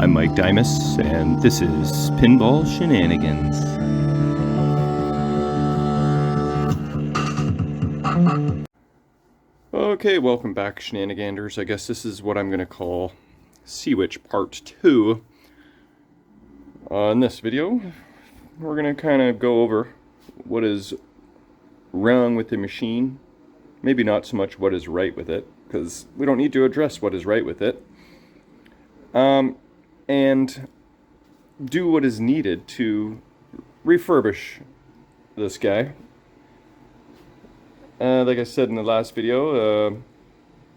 I'm Mike Dimas, and this is Pinball Shenanigans. Okay, welcome back, Shenaniganders. I guess this is what I'm going to call Seawitch Part 2. In this video, we're going to kind of go over what is wrong with the machine. Maybe not so much what is right with it, because we don't need to address what is right with it. And do what is needed to refurbish this guy. Like I said in the last video,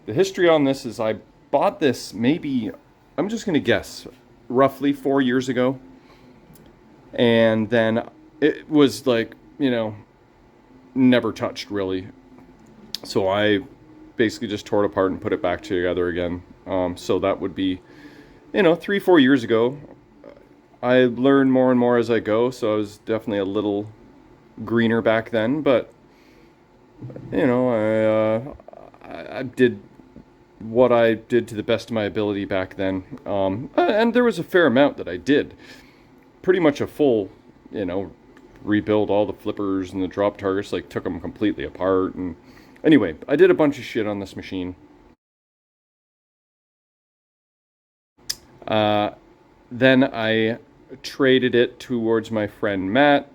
the history on this is I bought this maybe, I'm just going to guess, roughly 4 years ago. And then it was like, you know, never touched really. So I basically just tore it apart and put it back together again. So that would be, you know, 3-4 years ago. I learned more and more as I go, so I was definitely a little greener back then, but you know, I did what I did to the best of my ability back then. And there was a fair amount that I did. Pretty much a full, you know, rebuild all the flippers and the drop targets, like took them completely apart. And anyway, I did a bunch of shit on this machine. Then I traded it towards my friend Matt.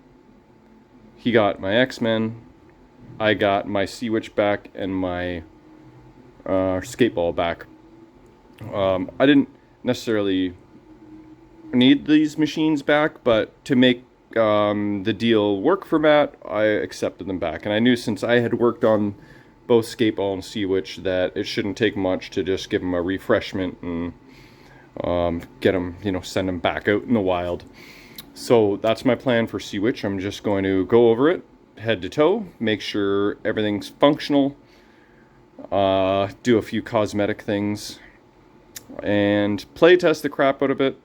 He got my X-Men. I got my Seawitch back and my skateball back. I didn't necessarily need these machines back, but to make the deal work for Matt, I accepted them back. And I knew since I had worked on both skateball and Seawitch that it shouldn't take much to just give them a refreshment and get them, you know, send them back out in the wild. So that's my plan for Seawitch. I'm just going to go over it head to toe, make sure everything's functional, do a few cosmetic things, and play test the crap out of it.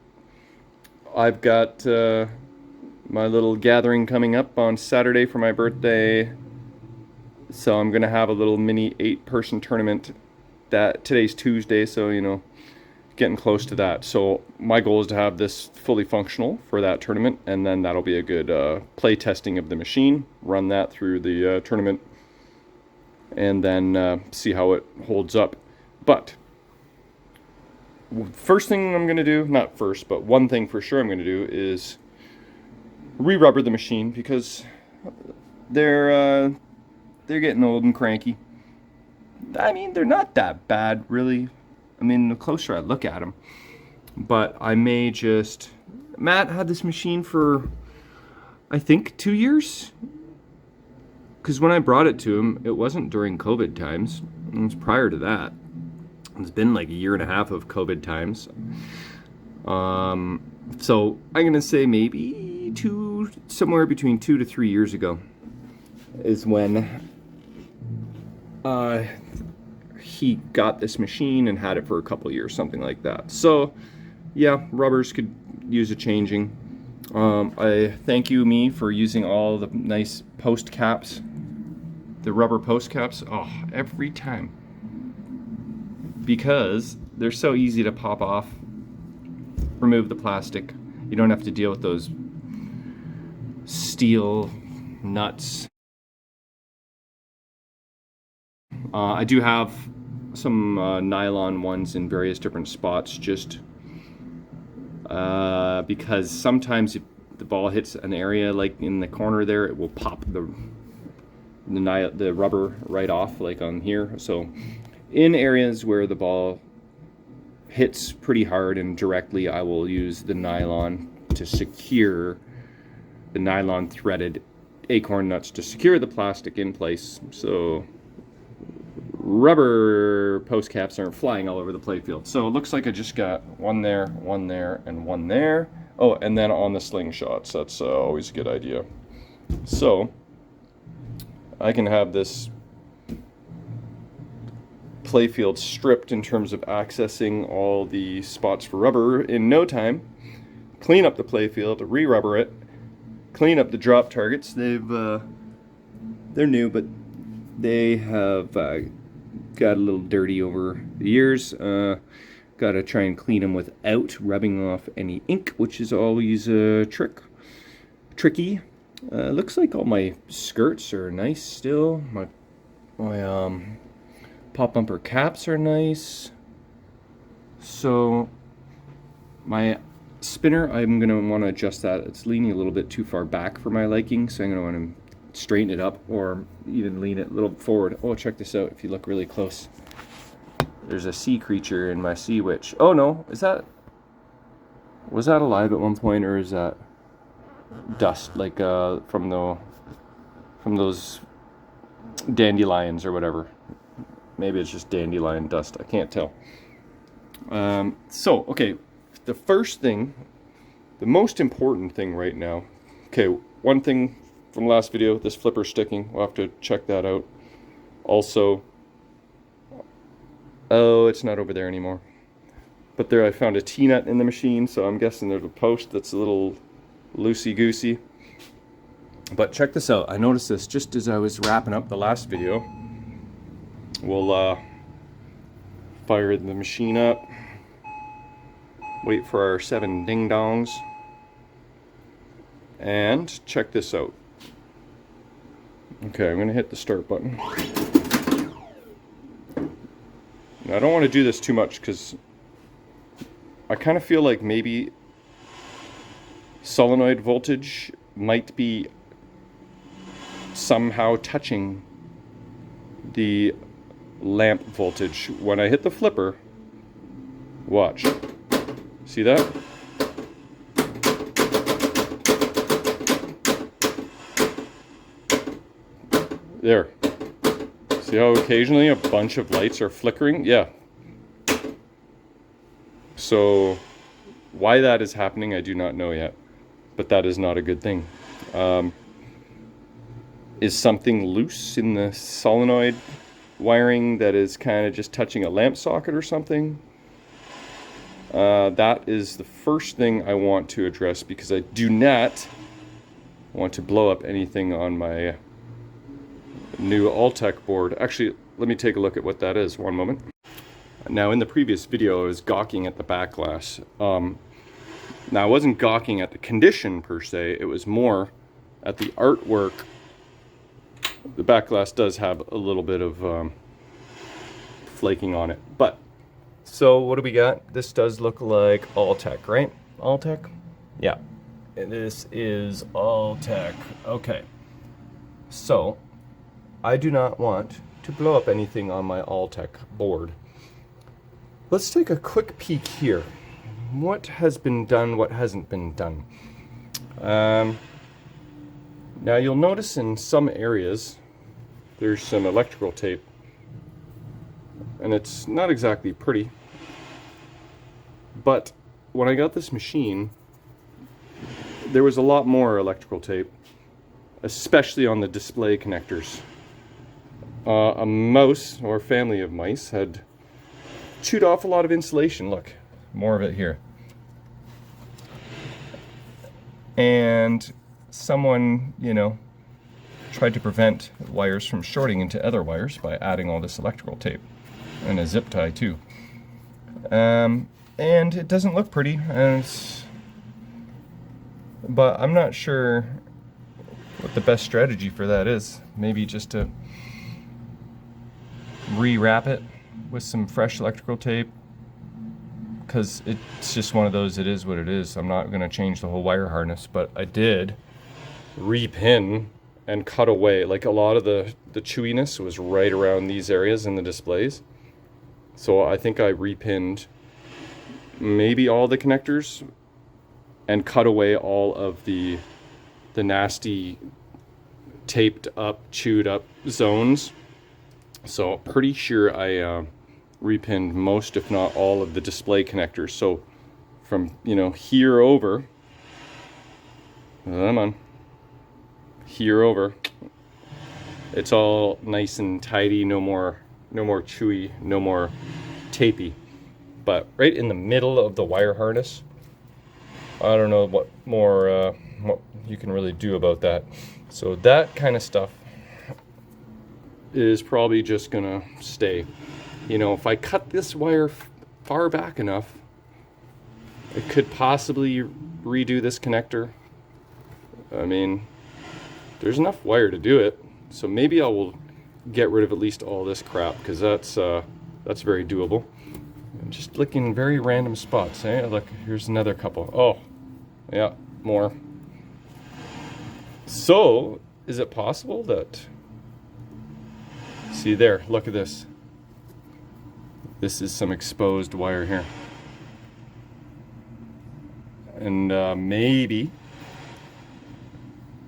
I've got my little gathering coming up on Saturday for my birthday, so I'm gonna have a little mini 8-person tournament. That today's Tuesday, so you know, getting close to that. So my goal is to have this fully functional for that tournament, and then that'll be a good play testing of the machine, run that through the tournament, and then see how it holds up. But first thing I'm going to do, not first, but one thing for sure I'm going to do is re-rubber the machine, because they're getting old and cranky. I mean, they're not that bad, really. I mean, the closer I look at them. But I may just... Matt had this machine for, I think, 2 years? Because when I brought it to him, it wasn't during COVID times. It was prior to that. It's been like a year and a half of COVID times. So I'm going to say maybe somewhere between 2 to 3 years ago is when he got this machine and had it for a couple years, something like that. So yeah, rubbers could use a changing. I thank you, me, for using all the nice post caps, the rubber post caps. Oh, every time, because they're so easy to pop off, remove the plastic. You don't have to deal with those steel nuts. I do have some nylon ones in various different spots, just because sometimes if the ball hits an area like in the corner there, it will pop the rubber right off, like on here. So in areas where the ball hits pretty hard and directly, I will use the nylon to secure the nylon threaded acorn nuts to secure the plastic in place, so rubber post caps aren't flying all over the playfield. So it looks like I just got one there, and one there. Oh, and then on the slingshots. That's always a good idea. So I can have this playfield stripped in terms of accessing all the spots for rubber in no time. Clean up the playfield, re-rubber it, clean up the drop targets. They're new, but they have got a little dirty over the years. Gotta try and clean them without rubbing off any ink, which is always a tricky. Looks like all my skirts are nice still. My pop bumper caps are nice. So my spinner, I'm gonna want to adjust that. It's leaning a little bit too far back for my liking, so I'm gonna want to straighten it up or even lean it a little forward. Oh, check this out if you look really close. There's a sea creature in my Seawitch. Oh no, was that alive at one point, or is that dust, like from those dandelions or whatever? Maybe it's just dandelion dust, I can't tell. So, okay, the first thing, the most important thing right now, okay, one thing from last video, this flipper sticking, we'll have to check that out. Also, oh, it's not over there anymore. But there I found a T-nut in the machine, so I'm guessing there's a post that's a little loosey-goosey. But check this out, I noticed this just as I was wrapping up the last video. We'll fire the machine up, wait for our 7 ding-dongs, and check this out. Okay, I'm gonna hit the start button. Now, I don't want to do this too much because I kind of feel like maybe solenoid voltage might be somehow touching the lamp voltage. When I hit the flipper, watch. See that? There. See how occasionally a bunch of lights are flickering? Yeah. So why that is happening, I do not know yet. But that is not a good thing. Is something loose in the solenoid wiring that is kind of just touching a lamp socket or something? That is the first thing I want to address, because I do not want to blow up anything on my new Alltech board. Actually, let me take a look at what that is. One moment. Now, in the previous video, I was gawking at the back glass. Now, I wasn't gawking at the condition per se. It was more at the artwork. The back glass does have a little bit of flaking on it. But, so what do we got? This does look like Alltech, right? Alltech? Yeah. This is Alltech. Okay. So, I do not want to blow up anything on my Alltech board. Let's take a quick peek here. What has been done, what hasn't been done? Now you'll notice in some areas there's some electrical tape, and it's not exactly pretty. But when I got this machine, there was a lot more electrical tape, especially on the display connectors. A mouse, or family of mice, had chewed off a lot of insulation. Look, more of it here. And someone, you know, tried to prevent wires from shorting into other wires by adding all this electrical tape. And a zip tie too. And it doesn't look pretty, but I'm not sure what the best strategy for that is. Maybe just to rewrap it with some fresh electrical tape, because it's just one of those, it is what it is. I'm not going to change the whole wire harness, but I did repin and cut away. Like, a lot of the chewiness was right around these areas in the displays. So I think I repinned maybe all the connectors and cut away all of the nasty taped up, chewed up zones. So pretty sure I repinned most, if not all, of the display connectors. So from, you know, here over, come on, here over, it's all nice and tidy. No more chewy, no more tapey. But right in the middle of the wire harness, I don't know what more what you can really do about that. So that kind of stuff is probably just gonna stay. You know, if I cut this wire far back enough. I could possibly redo this connector. I mean, there's enough wire to do it, so maybe I will get rid of at least all this crap, because that's very doable. I'm just looking in very random spots. Eh? Look, here's another couple. Oh, yeah, more. So, is it possible that... See there, look at this. This is some exposed wire here. And maybe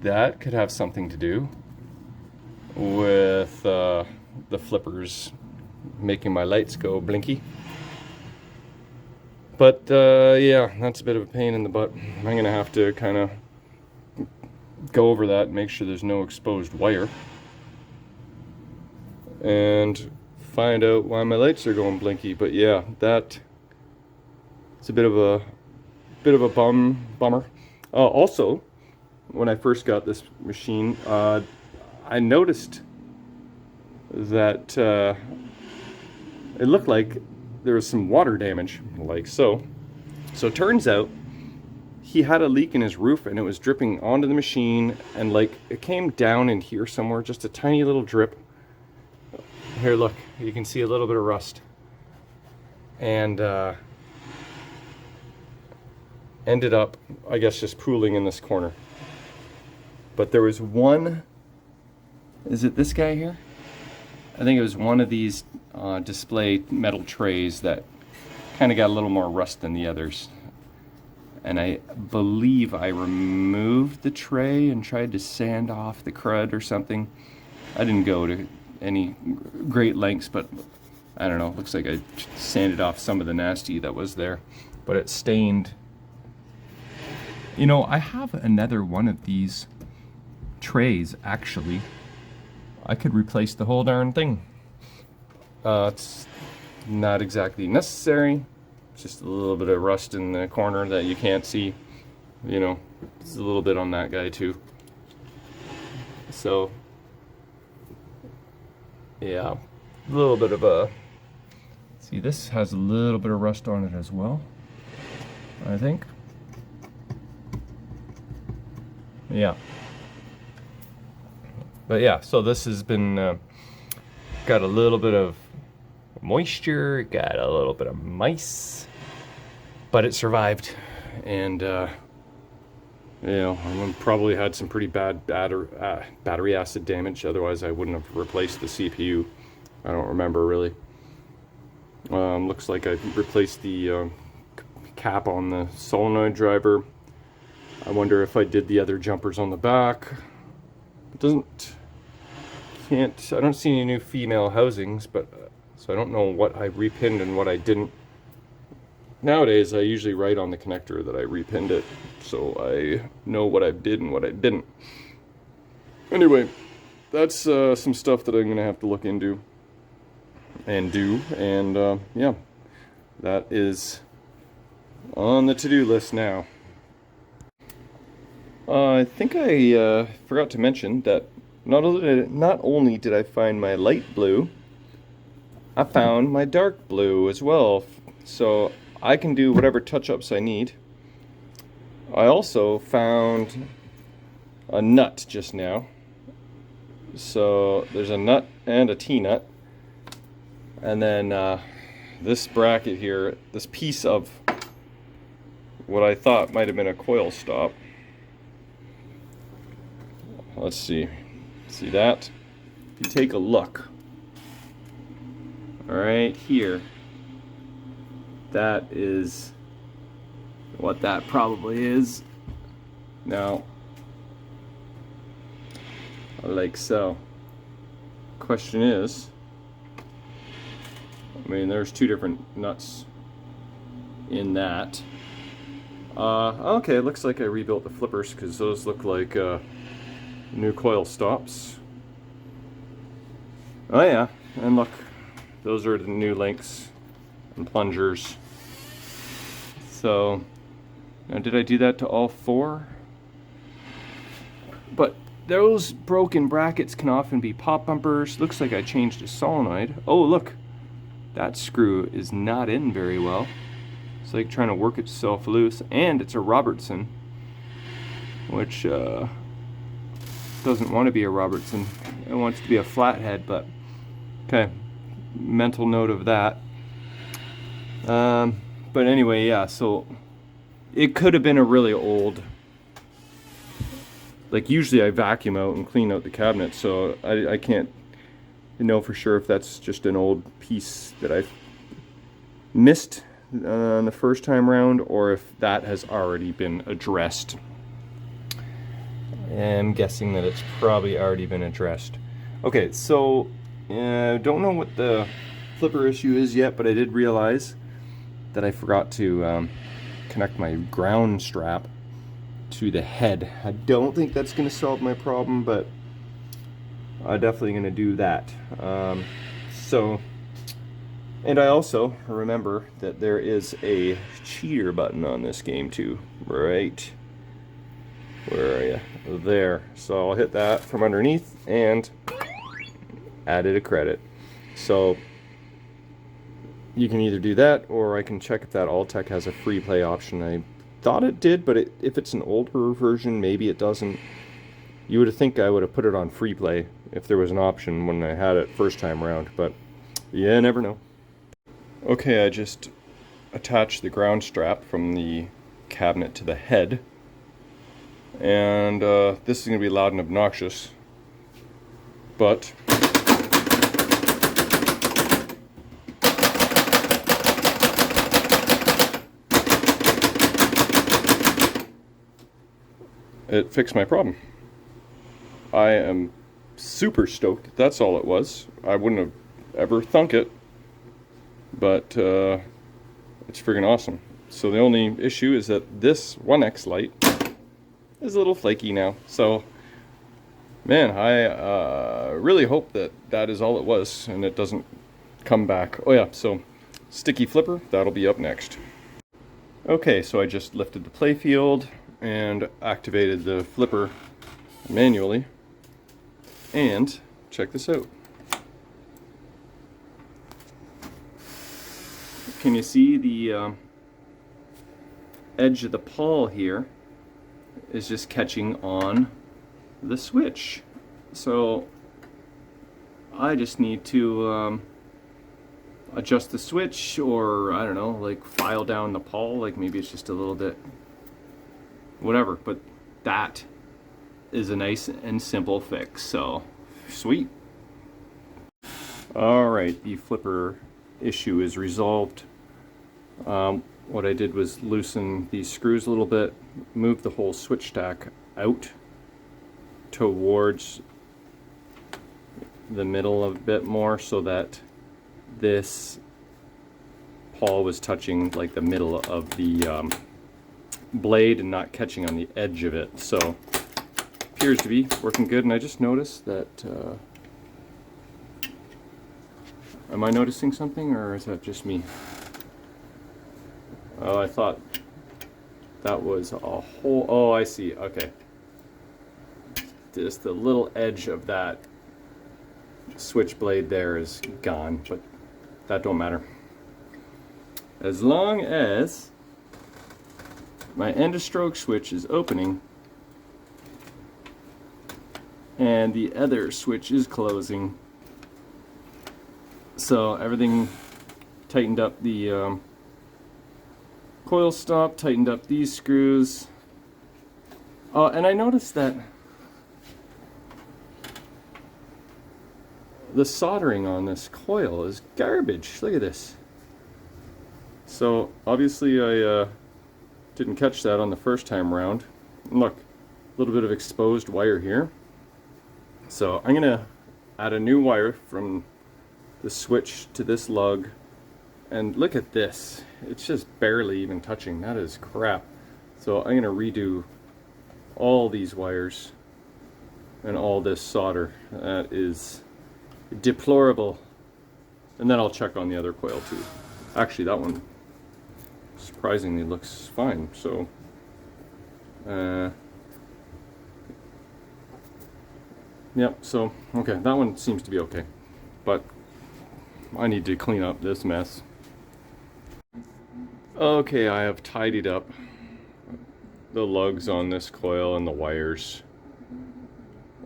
that could have something to do with the flippers making my lights go blinky. But yeah, that's a bit of a pain in the butt. I'm gonna have to kind of go over that and make sure there's no exposed wire, and find out why my lights are going blinky. But yeah, it's a bit of a bummer. Also, when I first got this machine, I noticed that it looked like there was some water damage, like so. So it turns out he had a leak in his roof, and it was dripping onto the machine, and like it came down in here somewhere, just a tiny little drip. Here, look, you can see a little bit of rust. And ended up, I guess, just pooling in this corner. But there was one, is it this guy here? I think it was one of these display metal trays that kind of got a little more rust than the others. And I believe I removed the tray and tried to sand off the crud or something. I didn't go to any great lengths, but I don't know, looks like I sanded off some of the nasty that was there. But it stained. You know, I have another one of these trays, actually. I could replace the whole darn thing. It's not exactly necessary. Just a little bit of rust in the corner that you can't see. You know, it's a little bit on that guy too. So, yeah, a little bit of a... See, this has a little bit of rust on it as well, I think. Yeah. But yeah, so this has been got a little bit of moisture, got a little bit of mice, but it survived. And you know, I probably had some pretty bad battery acid damage, otherwise I wouldn't have replaced the CPU. I don't remember really. Looks like I replaced the cap on the solenoid driver. I wonder if I did the other jumpers on the back. It I don't see any new female housings, but so I don't know what I repinned and what I didn't. Nowadays, I usually write on the connector that I repinned it, so I know what I did and what I didn't. Anyway, that's some stuff that I'm going to have to look into and do, and yeah, that is on the to-do list now. I think I forgot to mention that not only did I find my light blue, I found my dark blue as well, so I can do whatever touch-ups I need. I also found a nut just now. So there's a nut and a T-nut. And then this bracket here, this piece of what I thought might have been a coil stop. Let's see. See that? If you take a look, right here, that is what that probably is. Now, like so. Question is, I mean, there's two different nuts in that. Okay, it looks like I rebuilt the flippers because those look like new coil stops. Oh yeah, and look, those are the new links and plungers. So, now did I do that to all four? But those broken brackets can often be pop bumpers. Looks like I changed a solenoid. Oh look, that screw is not in very well. It's like trying to work itself loose, and it's a Robertson, which doesn't want to be a Robertson. It wants to be a flathead, but okay, mental note of that. But anyway, yeah, so it could have been a really old, like usually I vacuum out and clean out the cabinet, so I can't know for sure if that's just an old piece that I missed on the first time round, or if that has already been addressed. I'm guessing that it's probably already been addressed. Okay, so don't know what the flipper issue is yet, but I did realize that I forgot to connect my ground strap to the head. I don't think that's going to solve my problem, but I'm definitely going to do that. And I also remember that there is a cheater button on this game too, right? Where are you? There. So I'll hit that from underneath and added a credit. So you can either do that, or I can check if that Alltech has a free play option. I thought it did, but if it's an older version, maybe it doesn't. You would think I would have put it on free play if there was an option when I had it first time around, but yeah, never know. Okay, I just attached the ground strap from the cabinet to the head, and this is going to be loud and obnoxious, but it fixed my problem. I am super stoked. That's all it was. I wouldn't have ever thunk it, but it's friggin' awesome. So the only issue is that this 1X light is a little flaky now. So, man, I really hope that that is all it was and it doesn't come back. Oh yeah, so sticky flipper, that'll be up next. Okay, so I just lifted the playfield and activated the flipper manually. And check this out. Can you see the edge of the pawl here is just catching on the switch? So I just need to adjust the switch, or I don't know, like file down the pawl, like maybe it's just a little bit whatever, but that is a nice and simple fix, so sweet. Alright, the flipper issue is resolved. What I did was loosen these screws a little bit, move the whole switch stack out towards the middle a bit more, so that this pawl was touching like the middle of the blade and not catching on the edge of it. So appears to be working good. And I just noticed that am I noticing something, or is that just me? Oh, I thought that was a whole, oh, I see, okay. Just the little edge of that switch blade there is gone, but that don't matter. As long as my end of stroke switch is opening and the other switch is closing. So everything tightened up, the coil stop, tightened up these screws. Oh, and I noticed that the soldering on this coil is garbage. Look at this. So obviously I didn't catch that on the first time round. Look, a little bit of exposed wire here. So I'm gonna add a new wire from the switch to this lug, and look at this. It's just barely even touching. That is crap. So I'm gonna redo all these wires and all this solder. That is deplorable. And then I'll check on the other coil too. Actually, that one surprisingly looks fine. So yep, so okay, that one seems to be okay. But I need to clean up this mess. Okay, I have tidied up the lugs on this coil and the wires.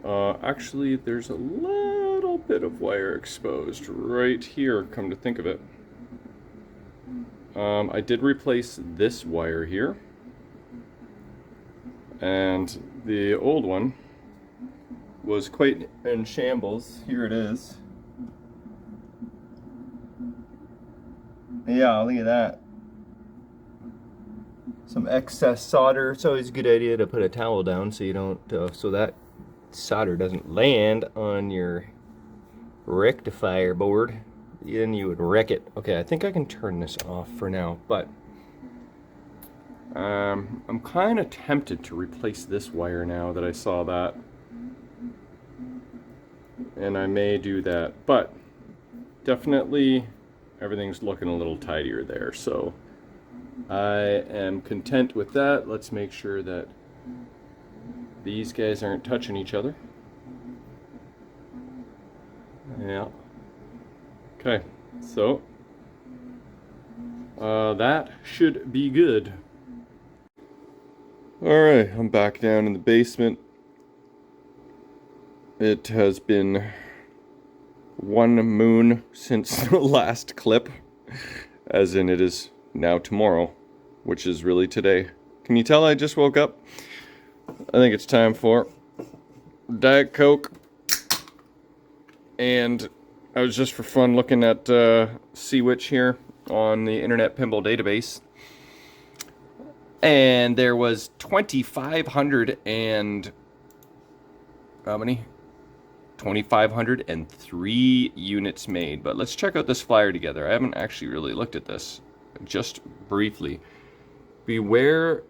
Actually, there's a little bit of wire exposed right here, come to think of it. I did replace this wire here. And the old one was quite in shambles. Here it is. Yeah, look at that. Some excess solder. It's always a good idea to put a towel down so you don't, so that solder doesn't land on your rectifier board. Then you would wreck it. Okay, I think I can turn this off for now, but I'm kind of tempted to replace this wire now that I saw that. And I may do that, but definitely everything's looking a little tidier there, so I am content with that. Let's make sure that these guys aren't touching each other. Yeah. Okay, so that should be good. Alright, I'm back down in the basement. It has been one moon since the last clip, as in it is now tomorrow, which is really today. Can you tell I just woke up? I think it's time for Diet Coke. And I was just for fun looking at Seawitch here on the Internet Pinball database. And there was 2,500 and... how many? 2,503 units made. But let's check out this flyer together. I haven't actually really looked at this. Just briefly. Beware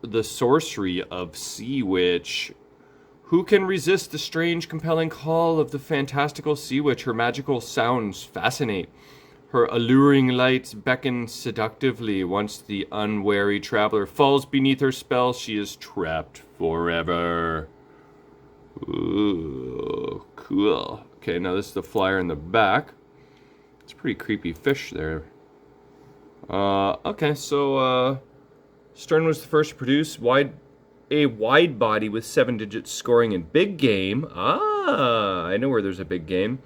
the sorcery of Seawitch. Who can resist the strange, compelling call of the fantastical Seawitch? Her magical sounds fascinate. Her alluring lights beckon seductively. Once the unwary traveler falls beneath her spell, she is trapped forever. Ooh, cool. Okay, now this is the flyer in the back. It's a pretty creepy fish there. Okay, so Stern was the first to produce a wide body with 7-digit scoring in big game. Ah, I know where there's a big game.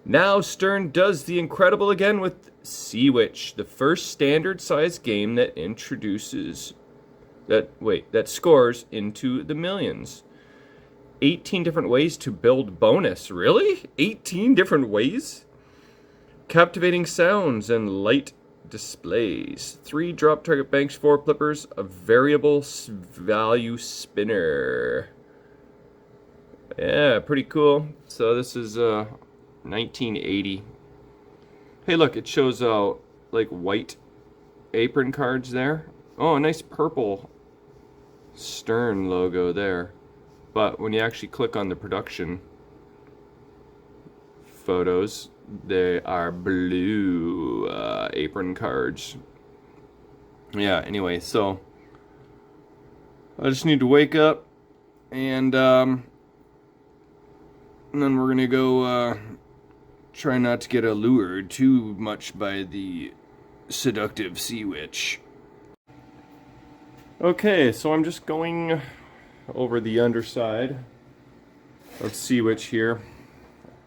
Now Stern does the incredible again with Seawitch, the first standard size game that that scores into the millions. 18 different ways to build bonus. Really? 18 different ways? Captivating sounds and light displays. 3 drop target banks, 4 flippers, a variable value spinner. Yeah, pretty cool. So this is 1980. Hey, look, it shows like white apron cards there. Oh, a nice purple Stern logo there. But when you actually click on the production photos, they are blue apron cards. Yeah, anyway, so I just need to wake up and then we're gonna go try not to get allured too much by the seductive Seawitch. Okay, so I'm just going over the underside of Seawitch here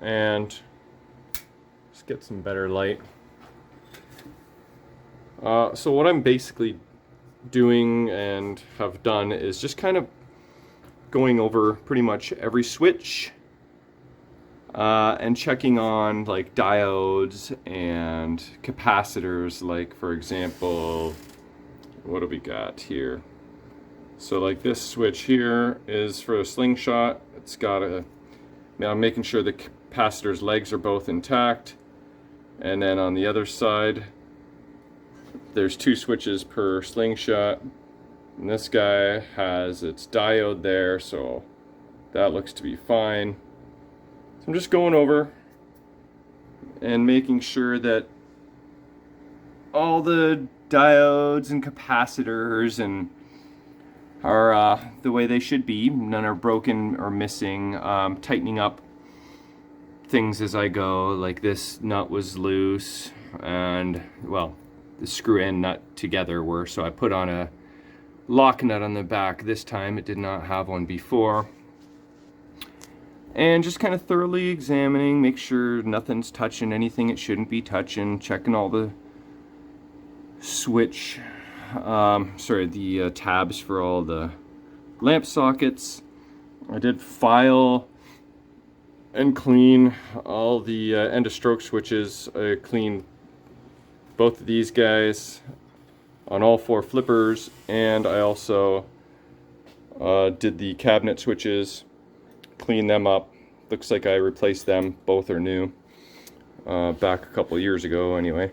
and just get some better light. So what I'm basically doing and have done is just kind of going over pretty much every switch and checking on like diodes and capacitors, like for example, what do we got here? So like this switch here is for a slingshot. It's got a, now I'm making sure the capacitor's legs are both intact. And then on the other side, there's 2 switches per slingshot. And this guy has its diode there, so that looks to be fine. So I'm just going over and making sure that all the diodes and capacitors and are the way they should be. None are broken or missing. Tightening up things as I go, like this nut was loose, and well, the screw and nut together were, so I put on a lock nut on the back this time. It did not have one before. And just kind of thoroughly examining, make sure nothing's touching anything it shouldn't be touching, checking all the switch, the tabs for all the lamp sockets. I did file and clean all the end of stroke switches. I cleaned both of these guys on all 4 flippers, and I also did the cabinet switches, cleaned them up. Looks like I replaced them. Both are new, back a couple years ago anyway.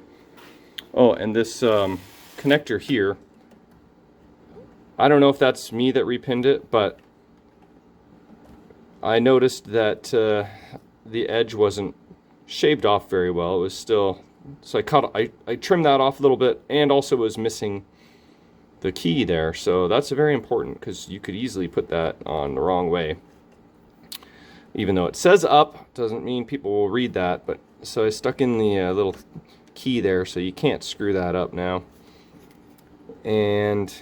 Oh, and this connector here, I don't know if that's me that repinned it, but I noticed that the edge wasn't shaved off very well. It was still, so I trimmed that off a little bit, and also was missing the key there. So that's very important, because you could easily put that on the wrong way. Even though it says up, doesn't mean people will read that. But so I stuck in the little key there, so you can't screw that up now. And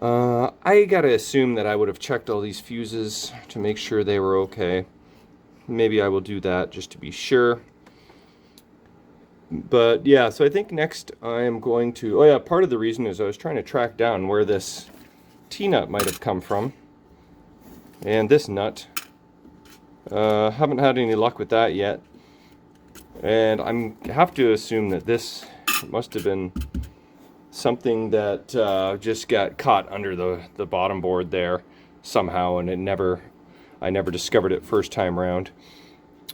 I gotta assume that I would have checked all these fuses to make sure they were okay. Maybe I will do that just to be sure. But yeah, so I think next I am going to, oh yeah, part of the reason is I was trying to track down where this T-nut might have come from. And this nut, haven't had any luck with that yet. And I have to assume that this must have been something that just got caught under the bottom board there somehow, and I never discovered it first time around.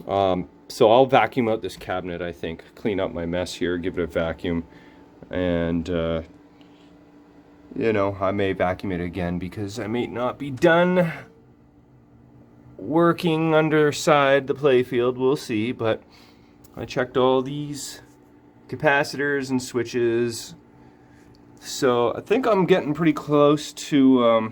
So I'll vacuum out this cabinet, I think, clean up my mess here, give it a vacuum, and you know, I may vacuum it again because I may not be done working underside the playfield. We'll see, but I checked all these capacitors and switches. So I think I'm getting pretty close to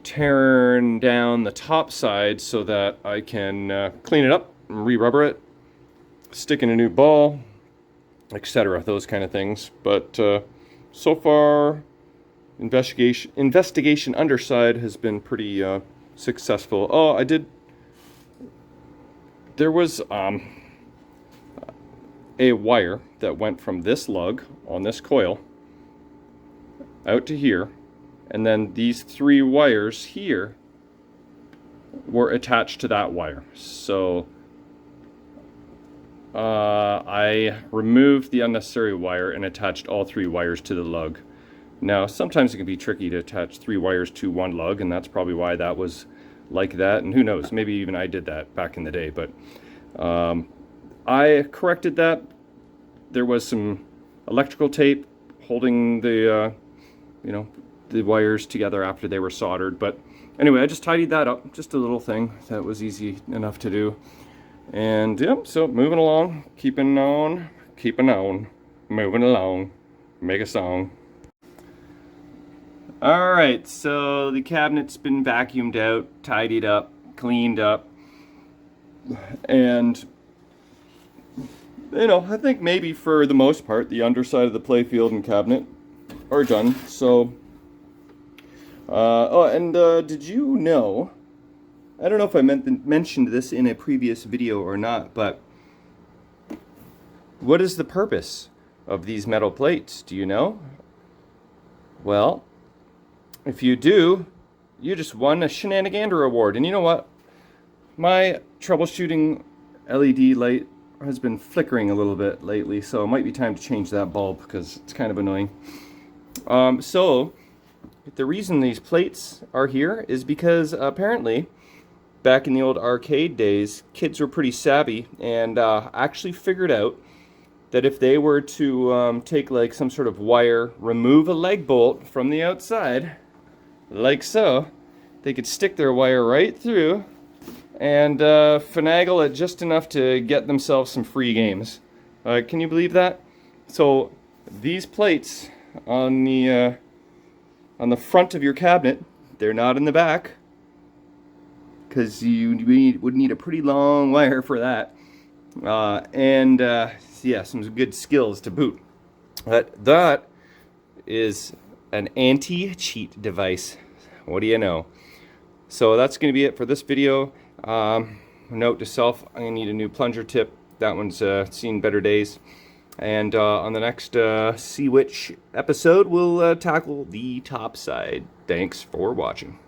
tearing down the top side so that I can clean it up, re-rubber it, stick in a new ball, etc. Those kind of things. But so far, investigation underside has been pretty successful. Oh, there was a wire that went from this lug on this coil out to here, and then these 3 wires here were attached to that wire. So I removed the unnecessary wire and attached all 3 wires to the lug. Now sometimes it can be tricky to attach 3 wires to one lug, and that's probably why that was like that, and who knows, maybe even I did that back in the day. But I corrected that. There was some electrical tape holding the the wires together after they were soldered. But anyway, I just tidied that up. Just a little thing that was easy enough to do. And yep, so moving along, keeping on, moving along, make a song. Alright, so the cabinet's been vacuumed out, tidied up, cleaned up, and you know, I think maybe for the most part the underside of the playfield and cabinet are done. So did you know, I don't know if I mentioned this in a previous video or not, but what is the purpose of these metal plates? Do you know? Well, if you do, you just won a Shenanigander award. And you know what? My troubleshooting LED light has been flickering a little bit lately, so it might be time to change that bulb because it's kind of annoying. So the reason these plates are here is because apparently back in the old arcade days, kids were pretty savvy and actually figured out that if they were to take like some sort of wire, remove a leg bolt from the outside, like so, they could stick their wire right through and finagle it just enough to get themselves some free games. Can you believe that? So these plates on the front of your cabinet, they're not in the back, because you would need a pretty long wire for that. Yeah, some good skills to boot. But that is an anti-cheat device. What do you know? So that's going to be it for this video. Note to self, I'm going to need a new plunger tip. That one's seen better days. And on the next Seawitch episode, we'll tackle the top side. Thanks for watching.